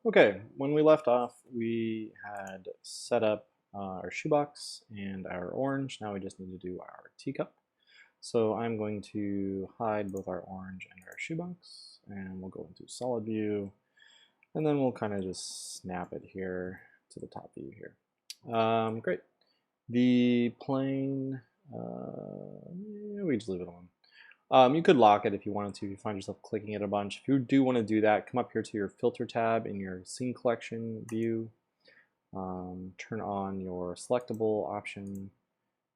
Okay, when we left off, we had set up our shoebox and our orange. Now we just need to do our teacup. So I'm going to hide both our orange and our shoebox, and we'll go into solid view, and then we'll kind of just snap it here to the top view here. Great. The plane, yeah, we just leave it alone. You could lock it if you wanted to, if you find yourself clicking it a bunch. If you do want to do that, come up here to your filter tab in your scene collection view, turn on your selectable option,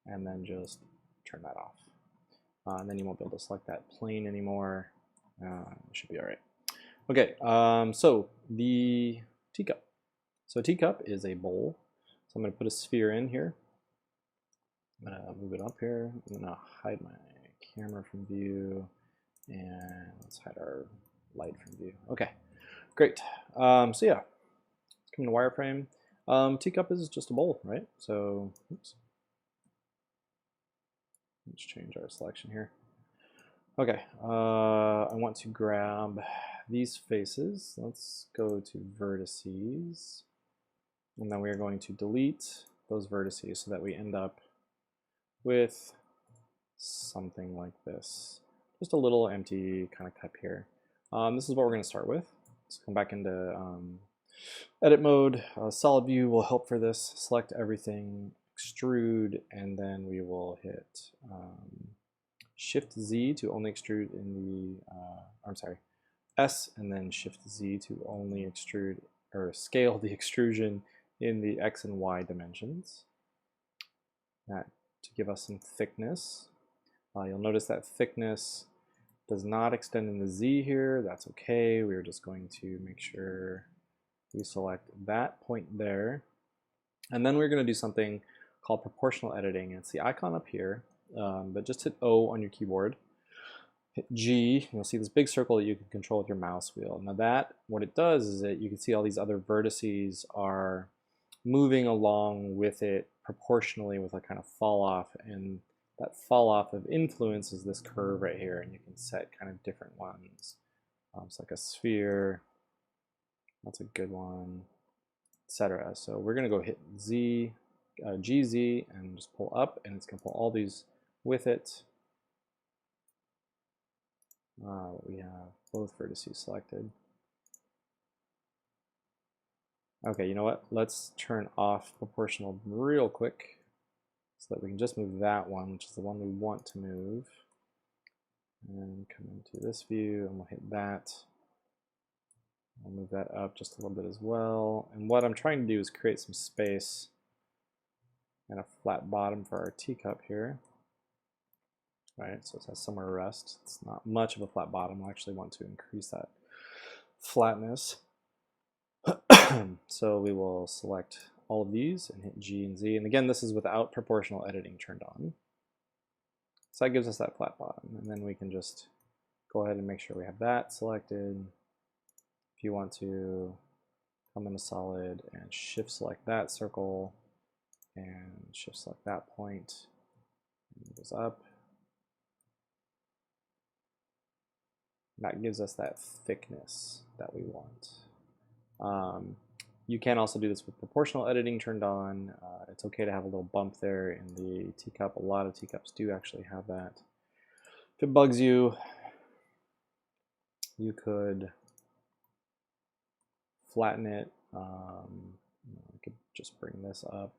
and then just turn that off. And then you won't be able to select that plane anymore. It should be all right. Okay, so the teacup. So a teacup is a bowl. So I'm going to put a sphere in here. I'm going to move it up here. I'm going to hide my camera from view, and let's hide our light from view. Okay, great. So yeah, let's come to wireframe. Teacup is just a bowl, right? So oops. Let's change our selection here. Okay, I want to grab these faces. Let's go to vertices, and then we are going to delete those vertices so that we end up with something like this. Just a little empty kind of cup here. This is what we're going to start with. Let's come back into edit mode. Solid view will help for this. Select everything, extrude, and then we will hit Shift Z to only extrude in the, I'm sorry, S and then Shift Z to only extrude or scale the extrusion in the X and Y dimensions. That to give us some thickness. You'll notice that thickness does not extend in the Z here. That's okay. We're just going to make sure we select that point there. And then we're going to do something called proportional editing. It's the icon up here, but just hit O on your keyboard. Hit G, you'll see this big circle that you can control with your mouse wheel. Now that, what it does is that you can see all these other vertices are moving along with it proportionally with a kind of fall off, and that fall off of influence is this curve right here, and you can set kind of different ones. It's like a sphere, that's a good one, etc. So we're going to go hit Z, GZ, and just pull up, and it's going to pull all these with it. We have both vertices selected. Okay, you know what? Let's turn off proportional real quick so that we can just move that one, which is the one we want to move. And come into this view, and we'll hit that. I'll move that up just a little bit as well. And what I'm trying to do is create some space and a flat bottom for our teacup here. Right, so it has somewhere to rest. It's not much of a flat bottom. I actually want to increase that flatness. So we will select all of these and hit G and Z. And again, this is without proportional editing turned on. So that gives us that flat bottom. And then we can just go ahead and make sure we have that selected. If you want to come into solid and shift select that circle and shift select that point, move this up. That gives us that thickness that we want. You can also do this with proportional editing turned on. It's okay to have a little bump there in the teacup. A lot of teacups do actually have that. If it bugs you, you could flatten it. I could just bring this up.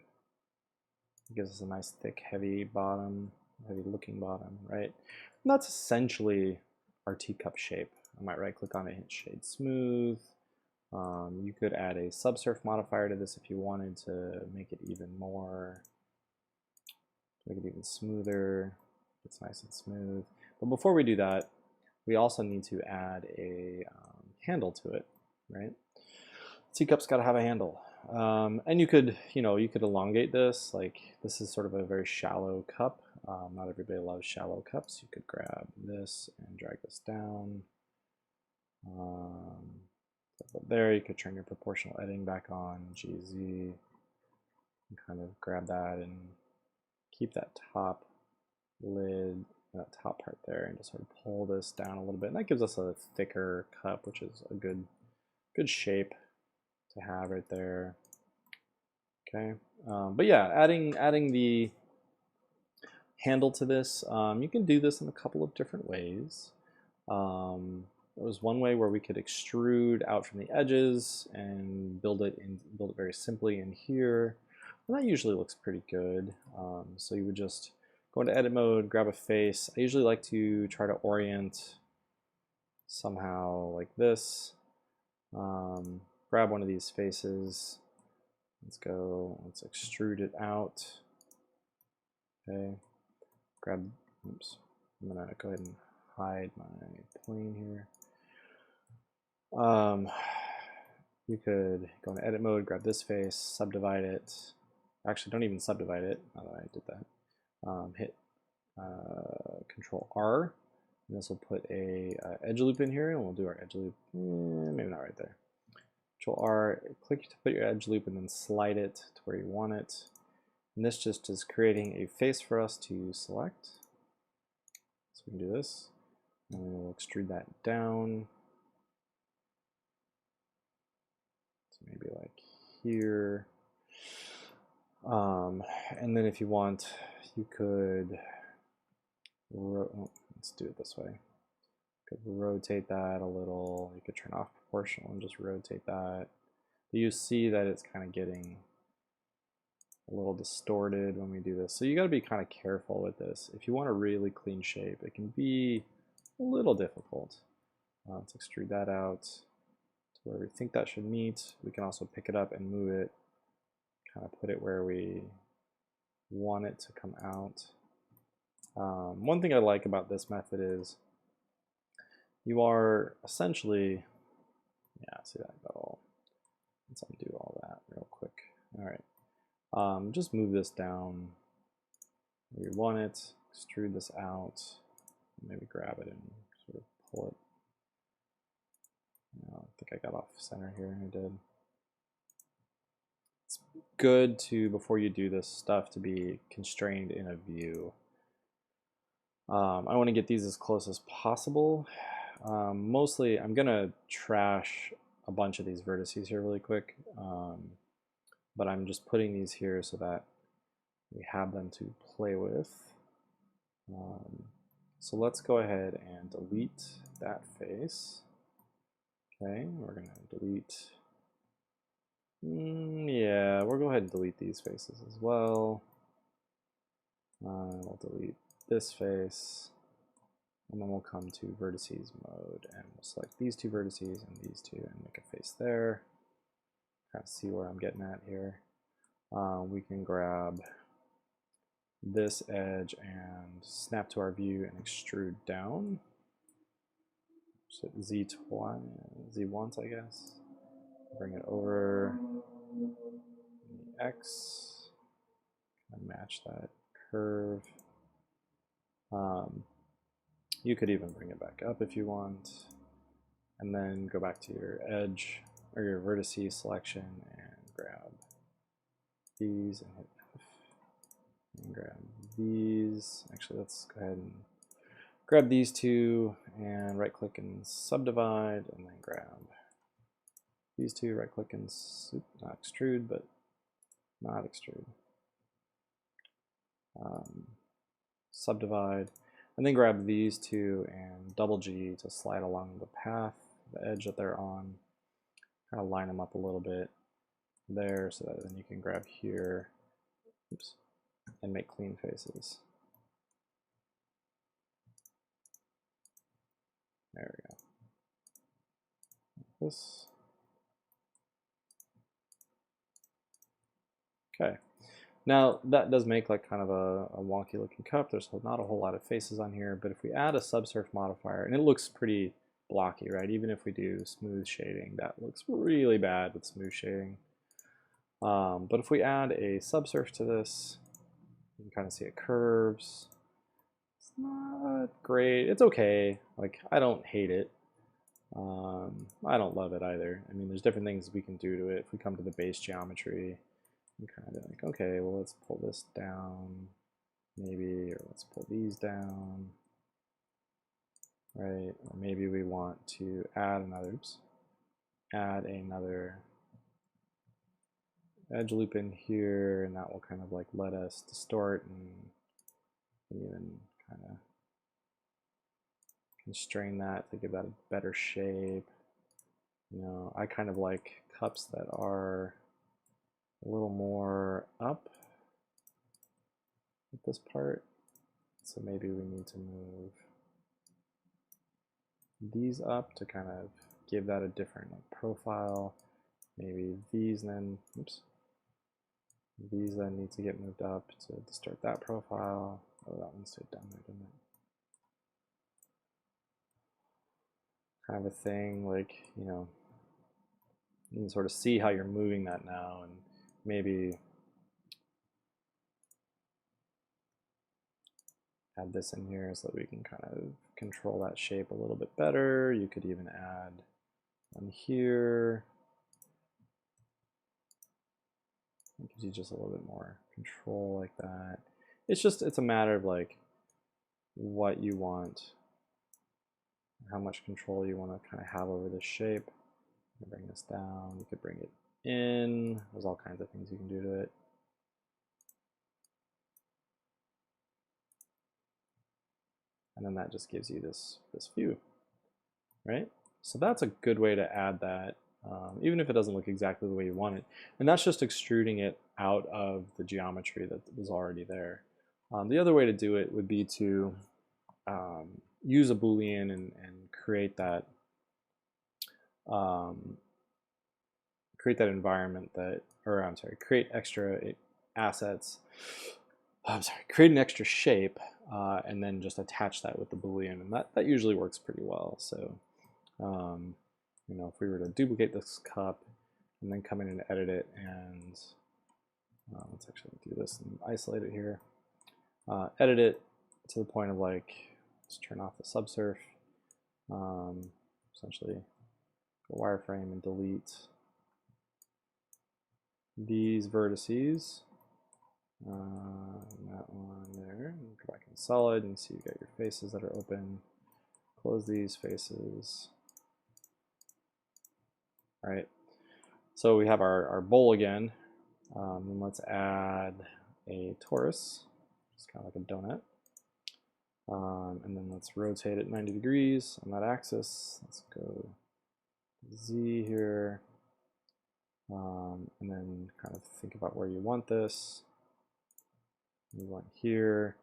It gives us a nice thick, heavy bottom, heavy looking bottom, right? And that's essentially our teacup shape. I might right click on it, hit shade smooth. You could add a subsurf modifier to this if you wanted to make it even more, make it even smoother. It's nice and smooth. But before we do that, we also need to add a handle to it, right? Teacup's got to have a handle. And you could elongate this. Like this is sort of a very shallow cup. Not everybody loves shallow cups. You could grab this and drag this down. There, you could turn your proportional editing back on, GZ, and kind of grab that and keep that top lid, that top part there, and just sort of pull this down a little bit. And that gives us a thicker cup, which is a good shape. to have right there. Okay, but yeah, adding the handle to this, you can do this in a couple of different ways. There was one way where we could extrude out from the edges and build it very simply in here. And that usually looks pretty good. So you would just go into edit mode, grab a face. I usually like to try to orient somehow like this. Grab one of these faces. Let's extrude it out. Okay, oops, I'm gonna go ahead and hide my plane here. You could go into edit mode, grab this face, subdivide it. Actually, don't even subdivide it, now that I did that. Hit Control R, and this will put a edge loop in here, and we'll do our edge loop, maybe not right there. Control R, click to put your edge loop, and then slide it to where you want it. And this just is creating a face for us to select. So we can do this, and we'll extrude that down. So maybe like here. And then if you want, you could, let's do it this way. You could rotate that a little. You could turn off proportional and just rotate that. But you see that it's kind of getting a little distorted when we do this. So you got to be kind of careful with this. If you want a really clean shape, it can be a little difficult. Let's extrude that out to where we think that should meet. We can also pick it up and move it, kind of put it where we want it to come out. One thing I like about this method is you are essentially, yeah, see that all. Let's undo all that real quick. All right, just move this down where you want it, extrude this out, maybe grab it and sort of pull it. I think I got off center here, I did. It's good to, before you do this stuff, to be constrained in a view. I want to get these as close as possible. Mostly, I'm going to trash a bunch of these vertices here really quick, but I'm just putting these here so that we have them to play with. So let's go ahead and delete that face. Okay, we're going to delete, yeah, we'll go ahead and delete these faces as well. We'll delete this face, and then we'll come to vertices mode, and we'll select these two vertices and these two and make a face there. Kind of see where I'm getting at here. We can grab this edge and snap to our view and extrude down. So Z once, I guess. Bring it over the X and match that curve. You could even bring it back up if you want, and then go back to your edge or your vertices selection and grab these and hit F and grab these. Actually, let's go ahead and grab these two and right click and subdivide, and then grab these two, right click and not extrude, but not extrude. Subdivide, and then grab these two and double G to slide along the path, the edge that they're on. Kind of line them up a little bit there so that then you can grab here, oops, and make clean faces. There we go. Like this. Okay. Now that does make like kind of a wonky looking cup. There's not a whole lot of faces on here, but if we add a subsurf modifier, and it looks pretty blocky, right? Even if we do smooth shading, that looks really bad with smooth shading. But if we add a subsurf to this, you can kind of see it curves. It's not great. It's okay. Like, I don't hate it. I don't love it either. I mean, there's different things we can do to it. If we come to the base geometry, and kind of like, okay, well, let's pull this down, maybe, or let's pull these down, right? Or maybe we want to add another, edge loop in here, and that will kind of like let us distort and even kind of constrain that to give that a better shape. You know, I kind of like cups that are a little more up at this part, so maybe we need to move these up to kind of give that a different profile. Maybe these then, oops, these then need to get moved up to distort that profile. Oh, that one stayed down there, didn't it? Kind of a thing, like, you know, you can sort of see how you're moving that now, and maybe add this in here so that we can kind of control that shape a little bit better. You could even add one here. It gives you just a little bit more control like that. It's a matter of like what you want, how much control you want to kind of have over this shape. Bring this down, you could bring it in. There's all kinds of things you can do to it. And then that just gives you this view, right? So that's a good way to add that, even if it doesn't look exactly the way you want it. And that's just extruding it out of the geometry that was already there. The other way to do it would be to use a Boolean and create that environment that, or I'm sorry, create extra assets. I'm sorry, create an extra shape and then just attach that with the Boolean, and that usually works pretty well. So, you know, if we were to duplicate this cup and then come in and edit it, and let's actually do this and isolate it here. Edit it to the point of like, let's turn off the subsurf. Essentially, go wireframe and delete these vertices. That one there. And go back in solid and see you got your faces that are open. Close these faces. All right. So we have our bowl again. And let's add a torus, just kind of like a donut. And then let's rotate it 90 degrees on that axis. Let's go Z here. And then kind of think about where you want this. We want here.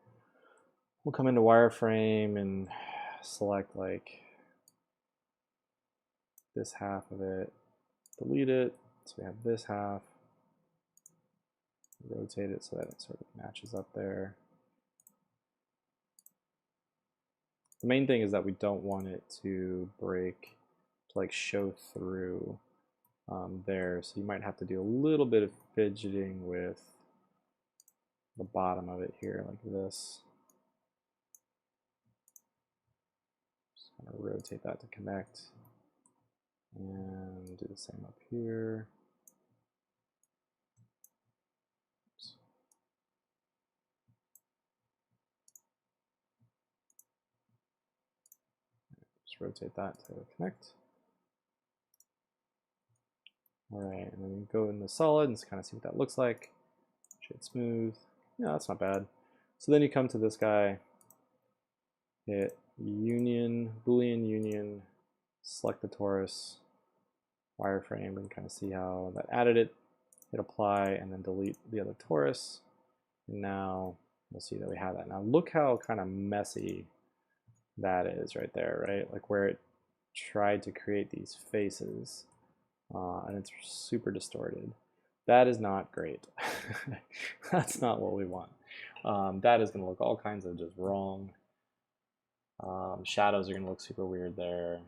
We'll come into wireframe and select like this half of it, delete it, so we have this half, rotate it so that it sort of matches up there. The main thing is that we don't want it to break, to like show through there, so you might have to do a little bit of fidgeting with the bottom of it here, like this. Just kind of rotate that to connect. And do the same up here. Oops. Just rotate that to connect. All right, and then you go into solid and kind of see what that looks like. Shade smooth. Yeah, that's not bad. So then you come to this guy, hit union, Boolean union, select the torus, wireframe, and kind of see how that added it. Hit apply and then delete the other torus. And now we'll see that we have that. Now look how kind of messy that is right there, right? Like where it tried to create these faces, and it's super distorted. That is not great. That's not what we want. That is going to look all kinds of just wrong. Shadows are going to look super weird there.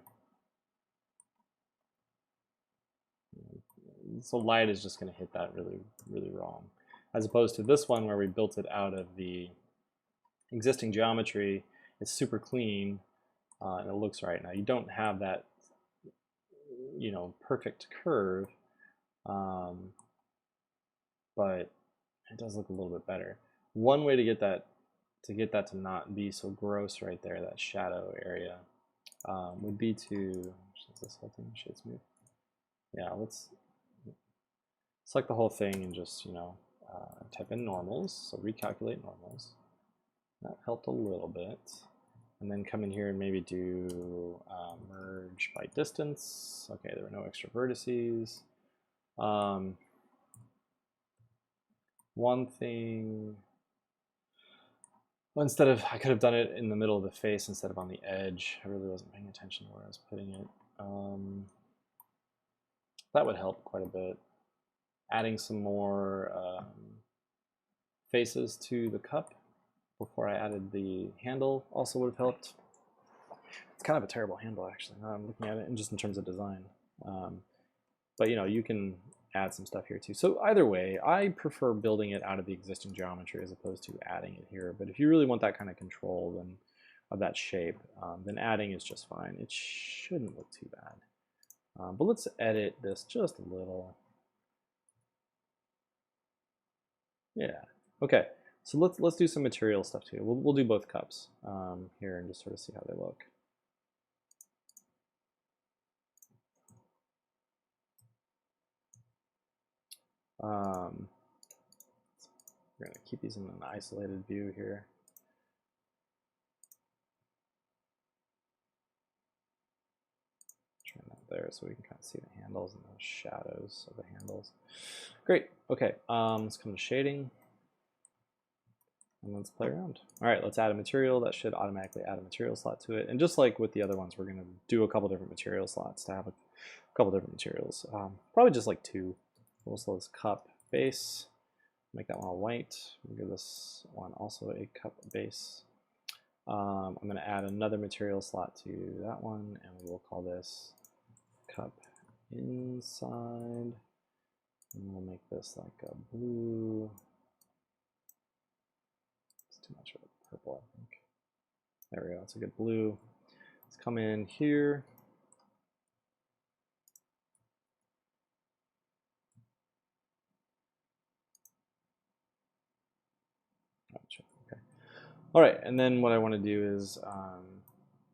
So light is just going to hit that really, really wrong. As opposed to this one where we built it out of the existing geometry, it's super clean and it looks right. Now you don't have that, you know, perfect curve, but it does look a little bit better. One way to get that to not be so gross right there, that shadow area, would be to, is this whole thing shade smooth? Yeah, let's. select the whole thing and just, type in normals, so recalculate normals. That helped a little bit. And then come in here and maybe do merge by distance. Okay, there were no extra vertices. One thing, well, I could have done it in the middle of the face instead of on the edge. I really wasn't paying attention to where I was putting it. That would help quite a bit. Adding some more faces to the cup before I added the handle also would have helped. It's kind of a terrible handle, actually, now I'm looking at it, and just in terms of design. But you can add some stuff here too. So either way, I prefer building it out of the existing geometry as opposed to adding it here. But if you really want that kind of control then of that shape, then adding is just fine. It shouldn't look too bad. But let's edit this just a little. Yeah. Okay. So let's do some material stuff too. We'll do both cups here and just sort of see how they look. We're going to keep these in an isolated view here. Turn that there so we can kind of see the handles and the shadows of the handles. Great. Okay. Let's come to shading. And let's play around. All right, let's add a material. That should automatically add a material slot to it. And just like with the other ones, we're going to do a couple different material slots to have a couple different materials. Probably just like two. We'll select this cup base. Make that one all white. We'll give this one also a cup base. I'm going to add another material slot to that one, and we will call this cup inside. And we'll make this like a blue. Too much of a purple, I think. There we go, it's a good blue. Let's come in here. Gotcha. Okay. All right, and then what I want to do is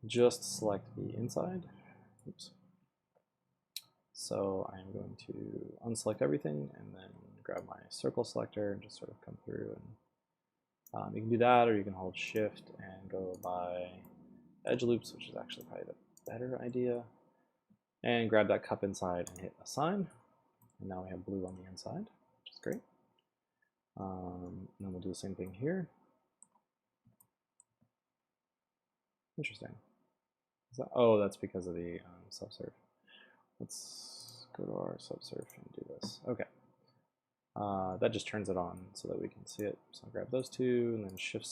just select the inside. Oops. So I'm going to unselect everything and then grab my circle selector and just sort of come through and you can do that, or you can hold shift and go by edge loops, which is actually probably the better idea. And grab that cup inside and hit assign. And now we have blue on the inside, which is great. And then we'll do the same thing here. Interesting. Oh, that's because of the subsurf. Let's go to our subsurf and do this. Okay. That just turns it on so that we can see it. So I'll grab those two and then shift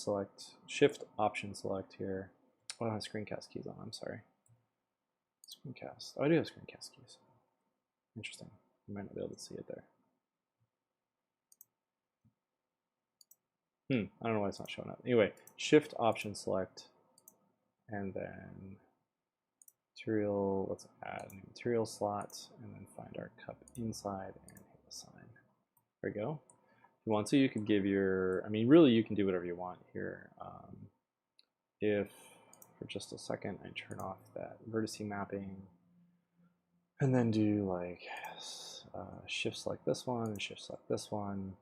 option select here. Oh, I don't have screencast keys on, I'm sorry. Screencast. Oh, I do have screencast keys. Interesting. You might not be able to see it there. I don't know why it's not showing up. Anyway, shift option select and then material, let's add a new material slot and then find our cup inside and hit assign. There we go. If you want to, you could give your, really you can do whatever you want here. If for just a second I turn off that vertice mapping and then do like shift select this one and shift select this one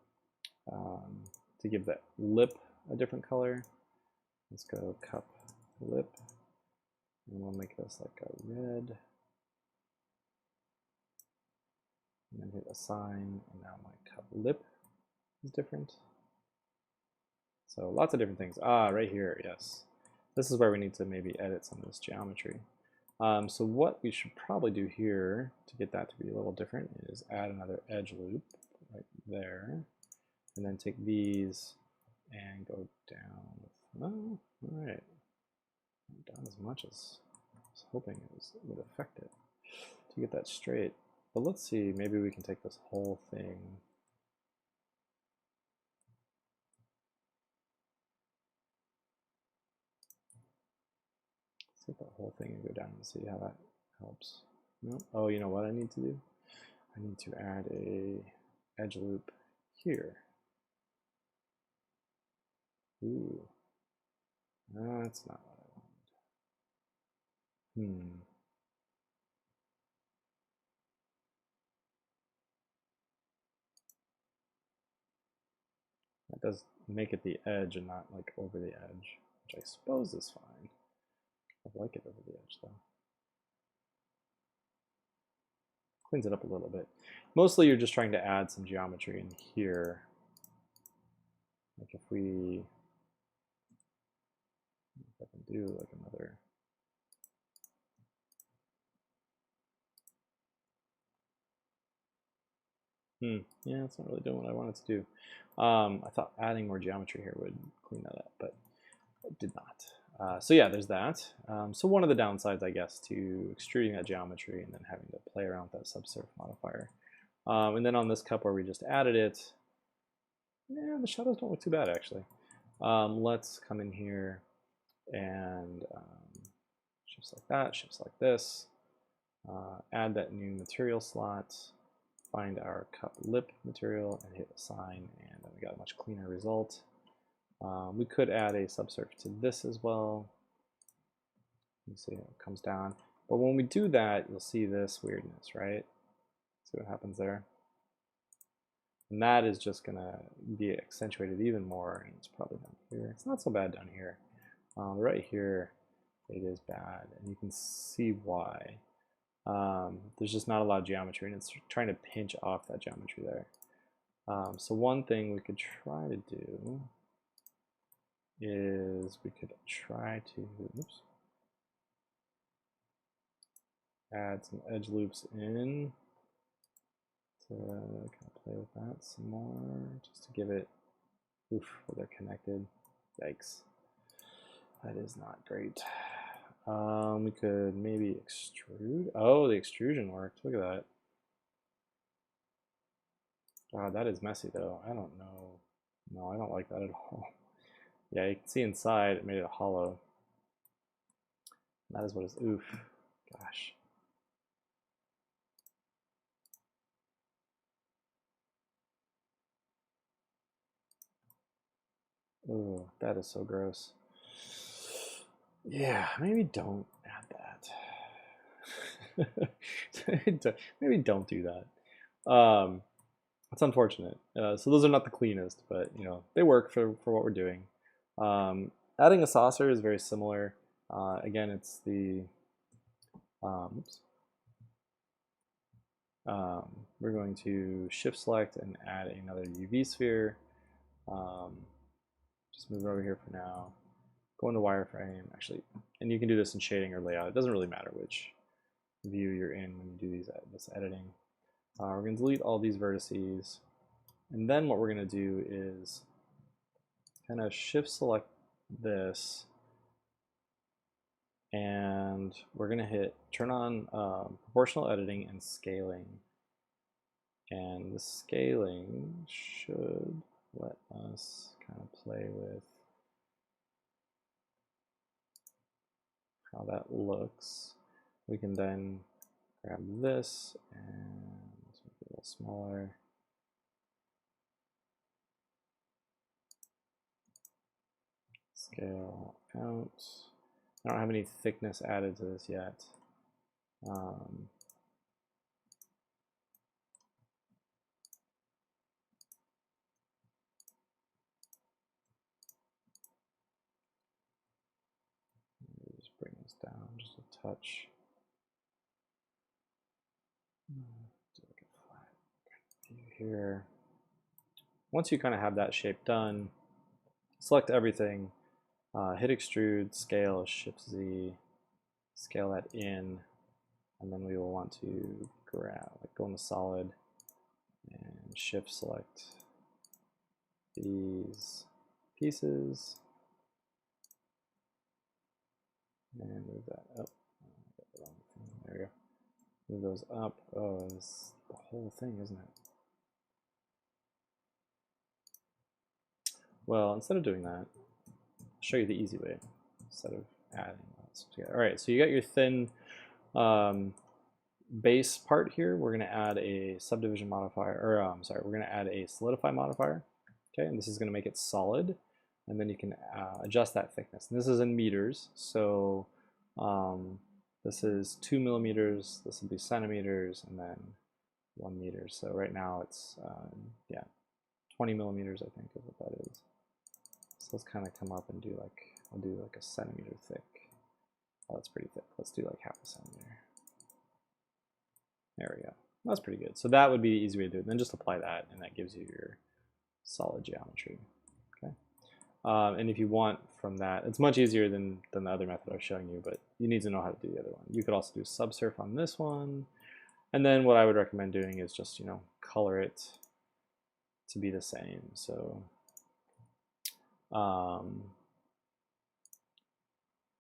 to give that lip a different color. Let's go cup lip and we'll make this like a red and then hit assign, and now my cup lip is different. So lots of different things. Right here, yes. This is where we need to maybe edit some of this geometry. So what we should probably do here to get that to be a little different is add another edge loop right there, and then take these and go down. Oh, all right. Not down as much as I was hoping it would affect it to get that straight. But let's see, maybe we can take this whole thing. Let's take that whole thing and go down and see how that helps. No? Oh, you know what I need to do? I need to add a edge loop here. Ooh. That's not what I wanted. Hmm. does make it the edge and not like over the edge, which I suppose is fine. I like it over the edge though. Cleans it up a little bit. Mostly you're just trying to add some geometry in here. Like if I can do like another. Yeah, it's not really doing what I wanted to do. I thought adding more geometry here would clean that up, but it did not. So yeah, there's that. So one of the downsides, I guess, to extruding that geometry and then having to play around with that subsurf modifier. And then on this cup where we just added it, yeah, the shadows don't look too bad actually. Let's come in here and shifts like that, shifts like this. Add that new material slot. Find our cup lip material and hit assign, and then we got a much cleaner result. We could add a subsurf to this as well. You see it comes down. But when we do that, you'll see this weirdness, right? See what happens there? And that is just going to be accentuated even more, and it's probably down here. It's not so bad down here. Right here, it is bad, and you can see why. There's just not a lot of geometry, and it's trying to pinch off that geometry there. So one thing we could try to do is we could try to add some edge loops in to kind of play with that some more, just to give it, oof, where they're connected. Yikes. That is not great. We could maybe extrude. Oh, the extrusion worked. Look at that. God, that is messy though. I don't know. No, I don't like that at all. Yeah, you can see inside it made it hollow. That is what it's, oof, gosh. Oh, that is so gross. Yeah, maybe don't add that. Maybe don't do that. It's unfortunate. So those are not the cleanest, but you know they work for what we're doing. Adding a saucer is very similar. Again, it's the we're going to shift select and add another UV sphere. Just move it over here for now. Go into wireframe, actually, and you can do this in shading or layout. It doesn't really matter which view you're in when you do this editing. We're going to delete all these vertices, and then what we're going to do is kind of shift select this, and we're going to turn on proportional editing and scaling. And the scaling should let us kind of play with how that looks. We can then grab this and make it a little smaller. Scale out. I don't have any thickness added to this yet. Just bring this down just a touch. Do like a flat view here. Once you kind of have that shape done, select everything, hit extrude, scale, shift Z, scale that in, and then we will want to go into solid and shift select these pieces and move that up. There we go. Move those up. Oh, it's the whole thing, isn't it? Well, instead of doing that, I'll show you the easy way instead of adding lots together. All right, so you got your thin base part here. We're going to add a subdivision modifier, or we're going to add a solidify modifier. Okay, and this is going to make it solid, and then you can adjust that thickness. And this is in meters, so this is 2 millimeters. This will be centimeters, and then 1 meter. So right now it's yeah, 20 millimeters, I think, is what that is. So let's kind of come up and do like, I'll do like a centimeter thick. Oh, that's pretty thick. Let's do like half a centimeter. There we go. That's pretty good. So that would be the easy way to do it. And then just apply that, and that gives you your solid geometry. Okay. And if you want from that, it's much easier than the other method I was showing you, but you need to know how to do the other one. You could also do subsurf on this one. And then what I would recommend doing is just, you know, color it to be the same. So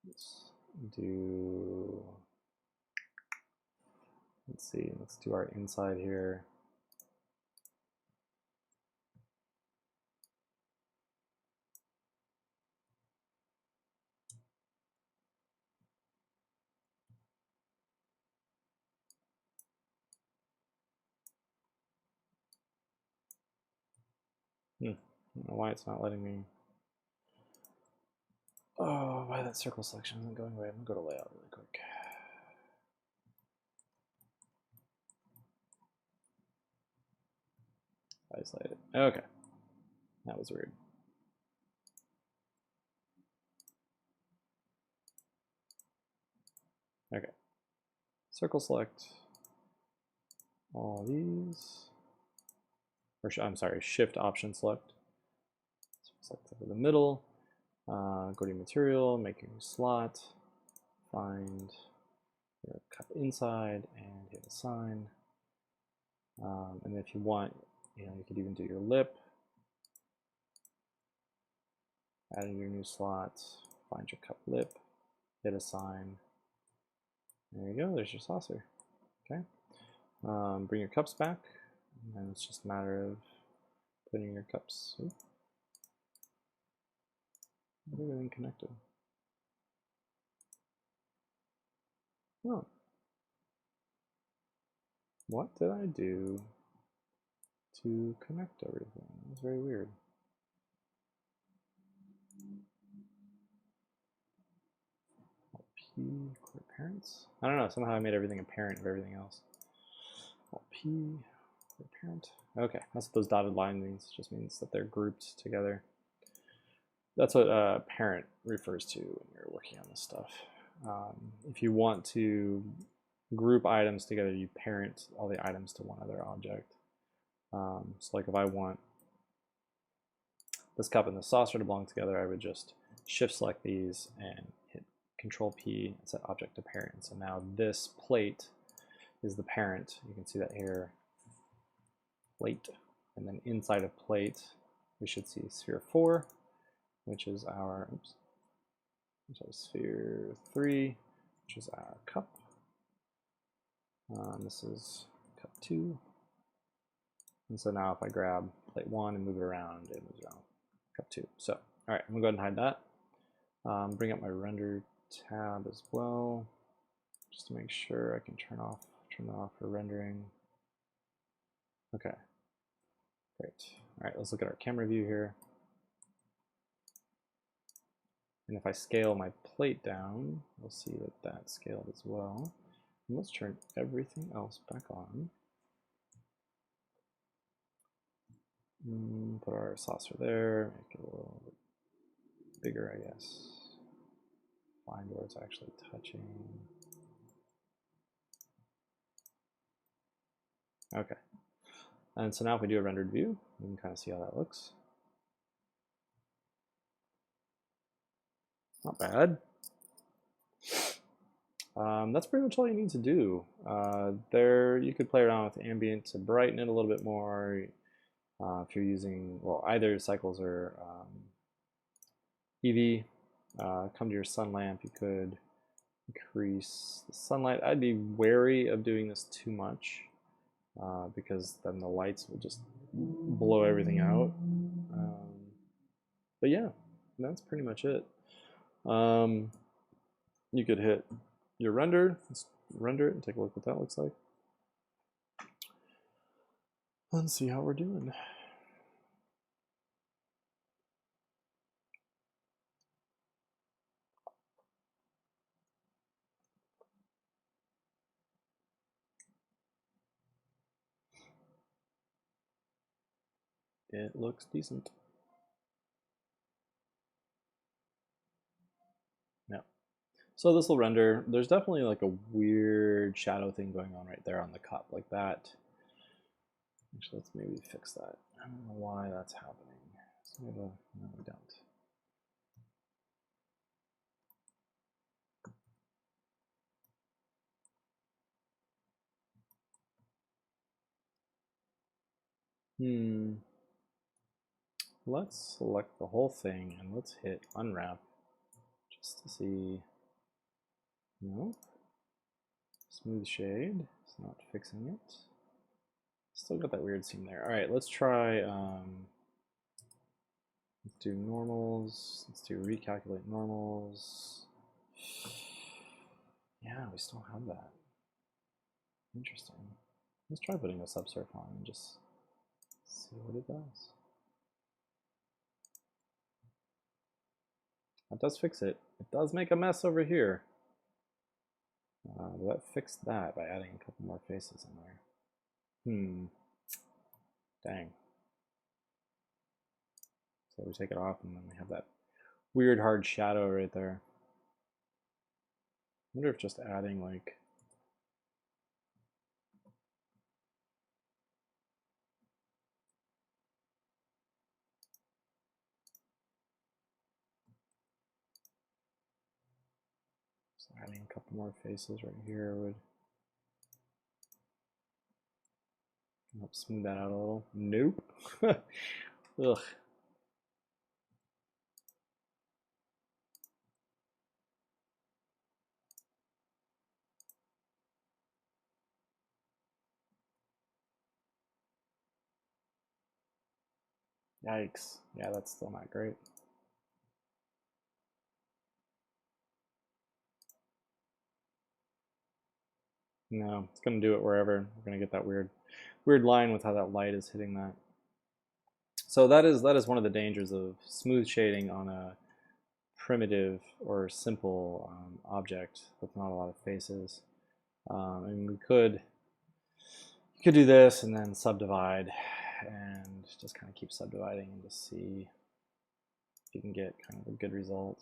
let's do, let's see, let's do our inside here. I don't know why it's not letting me. Oh, why that circle selection isn't going away. I'm gonna go to layout really quick. Isolate it. Okay. That was weird. Okay. Circle select all these. Or I'm sorry, shift option select. Select over the middle. Go to your material, make your new slot, find your cup inside, and hit assign. And if you want, you know, you could even do your lip. Add in your new slot, find your cup lip, hit assign. There you go, there's your saucer. Okay. Bring your cups back, and it's just a matter of putting your cups. Everything connected. Oh. What did I do to connect everything? That's very weird. P, clear parents? I don't know, somehow I made everything a parent of everything else. P, clear parent. Okay, that's what those dotted line means. It just means that they're grouped together. That's what parent refers to when you're working on this stuff. If you want to group items together, you parent all the items to one other object. So like if I want this cup and the saucer to belong together, I would just shift select these and hit Control P and set object to parent. So now this plate is the parent. You can see that here, plate. And then inside of plate, we should see sphere 4, which is our, oops, sphere 3, which is our cup. This is cup 2. And so now if I grab plate 1 and move it around, it moves around cup 2. So, all right, I'm gonna go ahead and hide that. Bring up my render tab as well, just to make sure I can turn that off for rendering. Okay, great. All right, let's look at our camera view here. And if I scale my plate down, we'll see that that's scaled as well. And let's turn everything else back on. Put our saucer there, make it a little bit bigger, I guess. Find where it's actually touching. Okay. And so now if we do a rendered view, you can kind of see how that looks. Not bad. That's pretty much all you need to do. There, you could play around with ambient to brighten it a little bit more. If you're using, well, either cycles or EV, come to your sun lamp, you could increase the sunlight. I'd be wary of doing this too much because then the lights will just blow everything out. But yeah, that's pretty much it. You could hit your render, let's render it and take a look what that looks like. Let's see how we're doing. it looks decent. Yeah. So this will render. There's definitely like a weird shadow thing going on right there on the cup, like that. Actually, let's maybe fix that. I don't know why that's happening. So no, we don't. Let's select the whole thing and let's hit unwrap just to see. No. Smooth shade. It's not fixing it. Still got that weird seam there. All right, let's try. Let's do normals. Let's do recalculate normals. Yeah, we still have that. Interesting. Let's try putting a subsurf on and just see what it does. That does fix it. It does make a mess over here. But that fixed that by adding a couple more faces in there. Dang. So we take it off and then we have that weird hard shadow right there. I wonder if just adding like adding a couple more faces right here would help smooth that out a little. Nope. Ugh. Yikes. Yeah, that's still not great. No, it's going to do it wherever. We're going to get that weird line with how that light is hitting that. So that is one of the dangers of smooth shading on a primitive or simple object with not a lot of faces. And we could do this and then subdivide and just kind of keep subdividing and just see if you can get kind of a good result.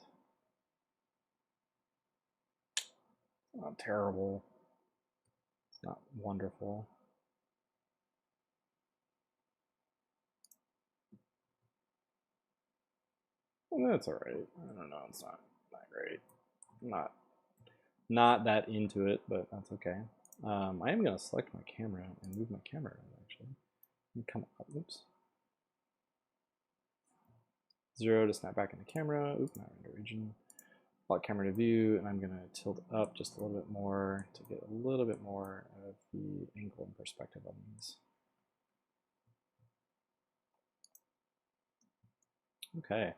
It's not terrible. It's not wonderful. Well, that's all right. I don't know. It's not great. Not that into it, but that's okay. I am going to select my camera and move my camera around, actually. And come up. Oops. 0 to snap back into camera. Oops, not render region. Lock camera to view, and I'm going to tilt up just a little bit more to get a little bit more of the angle and perspective on these. Okay.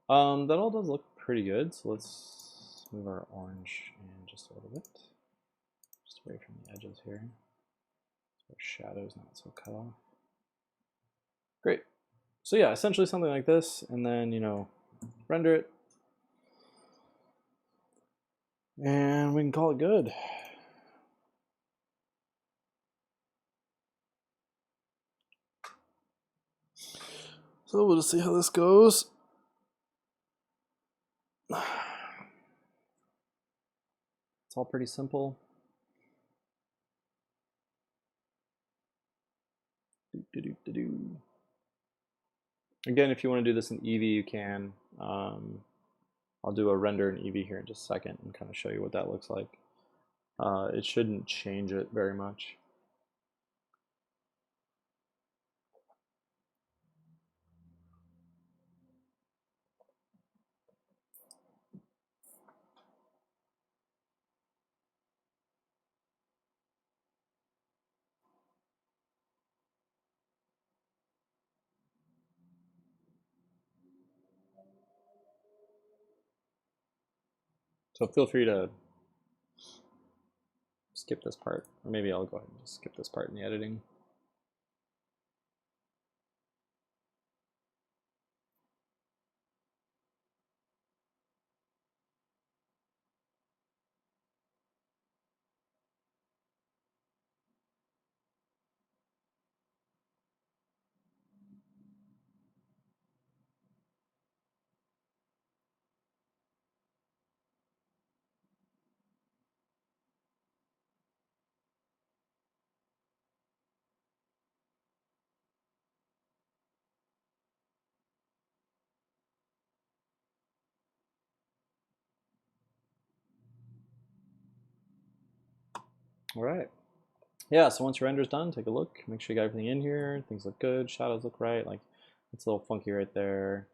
That all does look pretty good, so let's move our orange in just a little bit. Just away from the edges here. So our shadow's not so cut off. Great. So yeah, essentially something like this, and then, render it. And we can call it good. So we'll just see how this goes. It's all pretty simple. Again, if you want to do this in Eevee, you can. I'll do a render in Eevee here in just a second and kind of show you what that looks like. It shouldn't change it very much. So feel free to skip this part, or maybe I'll go ahead and just skip this part in the editing. All right. Yeah, so once your render's done, take a look. Make sure you got everything in here. Things look good. Shadows look right. Like, it's a little funky right there.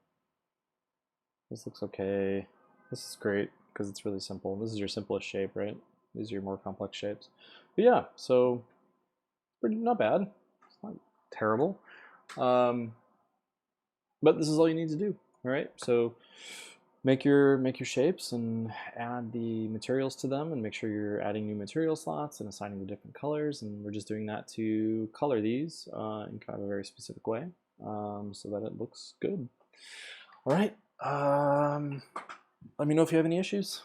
This looks okay. This is great because it's really simple. This is your simplest shape, right? These are your more complex shapes. But yeah, so pretty not bad. It's not terrible. But this is all you need to do. All right, so make your shapes and add the materials to them, and make sure you're adding new material slots and assigning the different colors. And we're just doing that to color these in kind of a very specific way so that it looks good. All right. Let me know if you have any issues.